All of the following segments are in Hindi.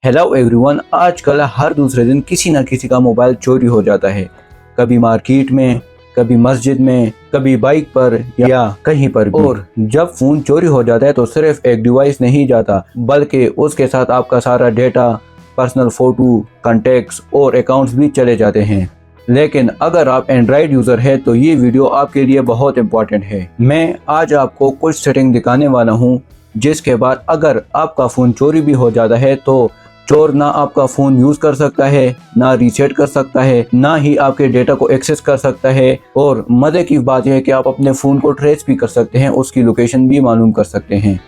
हेलो एवरीवन, आजकल हर दूसरे दिन किसी न किसी का मोबाइल चोरी हो जाता है। कभी मार्केट में, कभी मस्जिद में, कभी बाइक पर या कहीं पर भी। और जब फ़ोन चोरी हो जाता है तो सिर्फ एक डिवाइस नहीं जाता, बल्कि उसके साथ आपका सारा डेटा, पर्सनल फ़ोटो, कॉन्टैक्ट्स और अकाउंट्स भी चले जाते हैं। लेकिन अगर आप एंड्रॉयड यूज़र है तो ये वीडियो आपके लिए बहुत इम्पॉर्टेंट है। मैं आज आपको कुछ सेटिंग दिखाने वाला हूँ जिसके बाद अगर आपका फ़ोन चोरी भी हो जाता है तो चोर ना आपका फ़ोन यूज़ कर सकता है, ना रीसेट कर सकता है, ना ही आपके डेटा को एक्सेस कर सकता है। और मज़े की बात यह है कि आप अपने फ़ोन को ट्रेस भी कर सकते हैं, उसकी लोकेशन भी मालूम कर सकते हैं।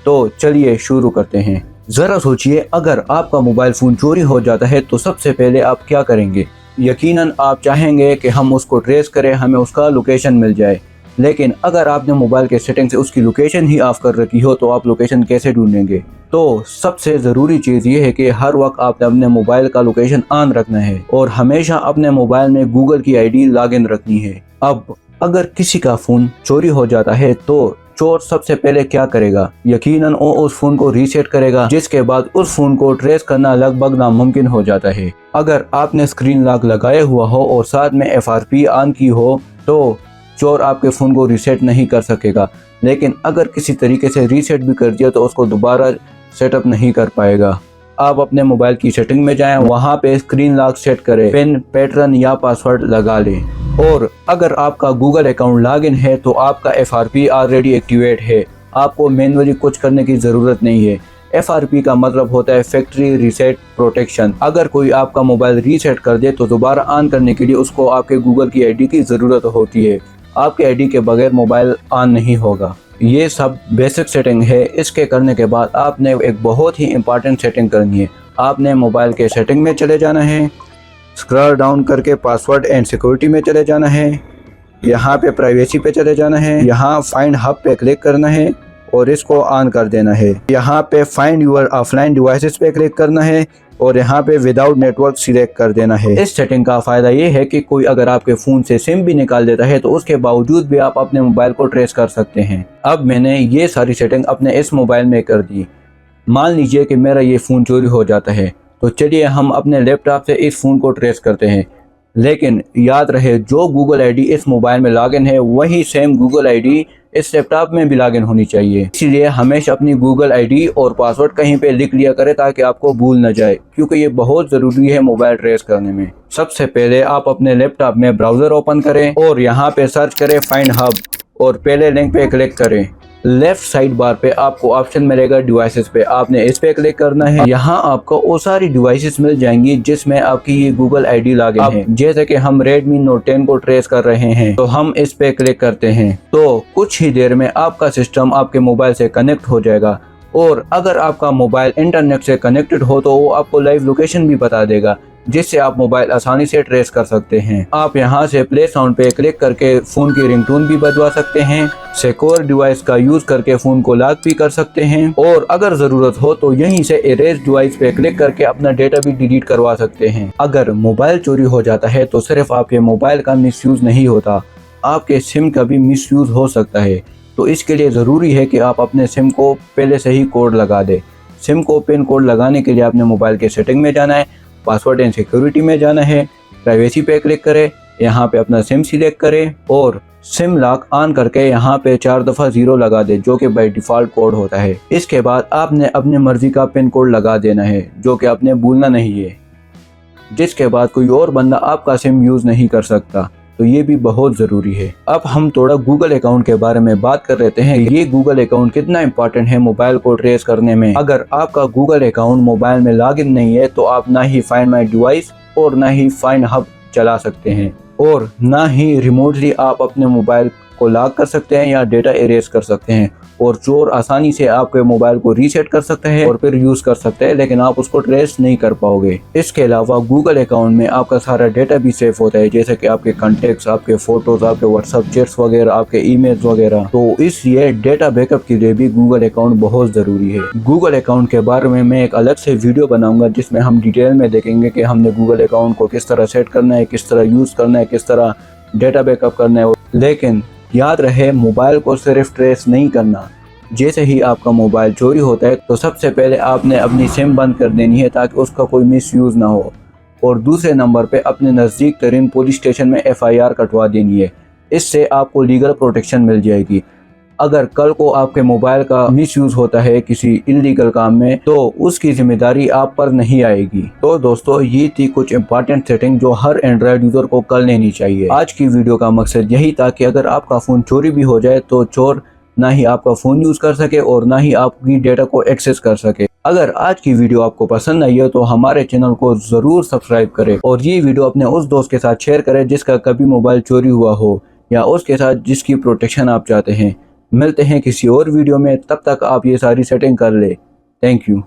तो चलिए शुरू करते हैं। ज़रा सोचिए, अगर आपका मोबाइल फ़ोन चोरी हो जाता है तो सबसे पहले आप क्या करेंगे? यकीनन आप चाहेंगे कि हम उसको ट्रेस करें, हमें उसका लोकेशन मिल जाए। लेकिन अगर आपने मोबाइल के सेटिंग से उसकी लोकेशन ही ऑफ कर रखी हो तो आप लोकेशन कैसे ढूंढेंगे? तो सबसे ज़रूरी चीज़ ये है कि हर वक्त आपने अपने मोबाइल का लोकेशन ऑन रखना है और हमेशा अपने मोबाइल में गूगल की आईडी लॉगिन रखनी है। अब अगर किसी का फ़ोन चोरी हो जाता है तो चोर सबसे पहले क्या करेगा? यकीनन वो उस फ़ोन को रीसेट करेगा, जिसके बाद उस फ़ोन को ट्रेस करना लगभग नामुमकिन हो जाता है। अगर आपने स्क्रीन लॉक लगाया हुआ हो और साथ में FRP ऑन की हो तो चोर आपके फ़ोन को रीसेट नहीं कर सकेगा। लेकिन अगर किसी तरीके से रीसेट भी कर दिया तो उसको दोबारा सेटअप नहीं कर पाएगा। आप अपने मोबाइल की सेटिंग में जाएं, वहां पे स्क्रीन लॉक सेट करें, पिन, पैटर्न या पासवर्ड लगा लें। और अगर आपका गूगल अकाउंट लॉगिन है तो आपका FRP ऑलरेडी एक्टिवेट है, आपको मैन्युअली कुछ करने की ज़रूरत नहीं है। FRP का मतलब होता है फैक्ट्री रीसेट प्रोटेक्शन। अगर कोई आपका मोबाइल रीसेट कर दे तो दोबारा ऑन करने के लिए उसको आपके गूगल की आईडी की ज़रूरत होती है। आपके आईडी के बगैर मोबाइल ऑन नहीं होगा। ये सब बेसिक सेटिंग है। इसके करने के बाद आपने एक बहुत ही इम्पॉर्टेंट सेटिंग करनी है। आपने मोबाइल के सेटिंग में चले जाना है, स्क्रॉल डाउन करके पासवर्ड एंड सिक्योरिटी में चले जाना है, यहाँ पे प्राइवेसी पे चले जाना है, यहाँ फाइंड हब पे क्लिक करना है और इसको ऑन कर देना है। यहाँ पे फाइंड यूर ऑफलाइन डिवाइसेस पे क्लिक करना है और यहाँ पे विदाउट नेटवर्क सिलेक्ट कर देना है। इस सेटिंग का फ़ायदा ये है कि कोई अगर आपके फ़ोन से सिम भी निकाल देता है तो उसके बावजूद भी आप अपने मोबाइल को ट्रेस कर सकते हैं। अब मैंने ये सारी सेटिंग अपने इस मोबाइल में कर दी। मान लीजिए कि मेरा ये फ़ोन चोरी हो जाता है तो चलिए हम अपने लैपटॉप से इस फ़ोन को ट्रेस करते हैं। लेकिन याद रहे, जो गूगल आईडी इस मोबाइल में लॉगिन है वही सेम गूगल आईडी इस लैपटॉप में भी लॉगिन होनी चाहिए। इसीलिए हमेशा अपनी गूगल आईडी और पासवर्ड कहीं पे लिख लिया करें ताकि आपको भूल न जाए, क्योंकि ये बहुत ज़रूरी है मोबाइल ट्रेस करने में। सबसे पहले आप अपने लैपटॉप में ब्राउज़र ओपन करें और यहाँ पे सर्च करें फाइंड हब और पहले लिंक पे क्लिक करें। लेफ्ट साइड बार पे आपको ऑप्शन मिलेगा डिवाइसेस पे, आपने इस पे क्लिक करना है। यहाँ आपको वो सारी डिवाइसेस मिल जाएंगी जिसमें आपकी ये गूगल आईडी लॉगिन है। जैसे कि हम Redmi Note 10 को ट्रेस कर रहे हैं तो हम इस पे क्लिक करते हैं तो कुछ ही देर में आपका सिस्टम आपके मोबाइल से कनेक्ट हो जाएगा। और अगर आपका मोबाइल इंटरनेट से कनेक्टेड हो तो वो आपको लाइव लोकेशन भी बता देगा, जिससे आप मोबाइल आसानी से ट्रेस कर सकते हैं। आप यहां से प्ले साउंड पे क्लिक करके फ़ोन की रिंगटोन भी बजवा सकते हैं, सिक्योर डिवाइस का यूज़ करके फ़ोन को लॉक भी कर सकते हैं और अगर ज़रूरत हो तो यहीं से इरेज डिवाइस पे क्लिक करके अपना डेटा भी डिलीट करवा सकते हैं। अगर मोबाइल चोरी हो जाता है तो सिर्फ आपके मोबाइल का मिसयूज़ नहीं होता, आपके सिम का भी मिसयूज़ हो सकता है। तो इसके लिए ज़रूरी है कि आप अपने सिम को पहले से ही कोड लगा दें। सिम को पिन कोड लगाने के लिए आपने मोबाइल के सेटिंग में जाना है, पासवर्ड एंड सिक्योरिटी में जाना है, प्राइवेसी पे क्लिक करें, यहाँ पे अपना सिम सिलेक्ट करें और सिम लॉक ऑन करके यहाँ पे 4 दफ़ा 0 लगा दे, जो कि बाय डिफ़ॉल्ट कोड होता है। इसके बाद आपने अपने मर्जी का पिन कोड लगा देना है, जो कि आपने भूलना नहीं है, जिसके बाद कोई और बंदा आपका सिम यूज़ नहीं कर सकता। तो ये भी बहुत ज़रूरी है। अब हम थोड़ा गूगल अकाउंट के बारे में बात कर लेते हैं। ये गूगल अकाउंट कितना इंपॉर्टेंट है मोबाइल को ट्रेस करने में। अगर आपका गूगल अकाउंट मोबाइल में लॉगिन नहीं है तो आप ना ही फाइंड माई डिवाइस और ना ही फाइंड हब चला सकते हैं और ना ही रिमोटली आप अपने मोबाइल को लॉक कर सकते हैं या डेटा इरेज कर सकते हैं। और चोर आसानी से आपके मोबाइल को रीसेट कर सकते हैं और फिर यूज़ कर सकते हैं, लेकिन आप उसको ट्रेस नहीं कर पाओगे। इसके अलावा गूगल अकाउंट में आपका सारा डेटा भी सेफ होता है, जैसे कि आपके कॉन्टैक्ट्स, आपके फ़ोटोज़, आपके व्हाट्सएप चैट्स वगैरह, आपके ईमेल्स वगैरह। तो इसलिए डेटा बैकअप के लिए भी गूगल अकाउंट बहुत ज़रूरी है। गूगल अकाउंट के बारे में मैं एक अलग से वीडियो बनाऊँगा जिसमें हम डिटेल में देखेंगे कि हमने गूगल अकाउंट को किस तरह सेट करना है, किस तरह यूज़ करना है, किस तरह डेटा बैकअप करना है। लेकिन याद रहे, मोबाइल को सिर्फ ट्रेस नहीं करना, जैसे ही आपका मोबाइल चोरी होता है तो सबसे पहले आपने अपनी सिम बंद कर देनी है ताकि उसका कोई मिसयूज़ ना हो, और दूसरे नंबर पे अपने नज़दीक तरीन पुलिस स्टेशन में FIR कटवा देनी है। इससे आपको लीगल प्रोटेक्शन मिल जाएगी। अगर कल को आपके मोबाइल का मिसयूज़ होता है किसी इलीगल काम में तो उसकी जिम्मेदारी आप पर नहीं आएगी। तो दोस्तों, ये थी कुछ इंपॉर्टेंट सेटिंग जो हर एंड्रॉयड यूज़र को कर लेनी चाहिए। आज की वीडियो का मकसद यही था कि अगर आपका फ़ोन चोरी भी हो जाए तो चोर ना ही आपका फ़ोन यूज़ कर सके और ना ही आपकी डेटा को एक्सेस कर सके। अगर आज की वीडियो आपको पसंद आई है तो हमारे चैनल को ज़रूर सब्सक्राइब करें और ये वीडियो अपने उस दोस्त के साथ शेयर करें जिसका कभी मोबाइल चोरी हुआ हो या उसके साथ जिसकी प्रोटेक्शन आप चाहते हैं। मिलते हैं किसी और वीडियो में, तब तक आप ये सारी सेटिंग कर ले। Thank you.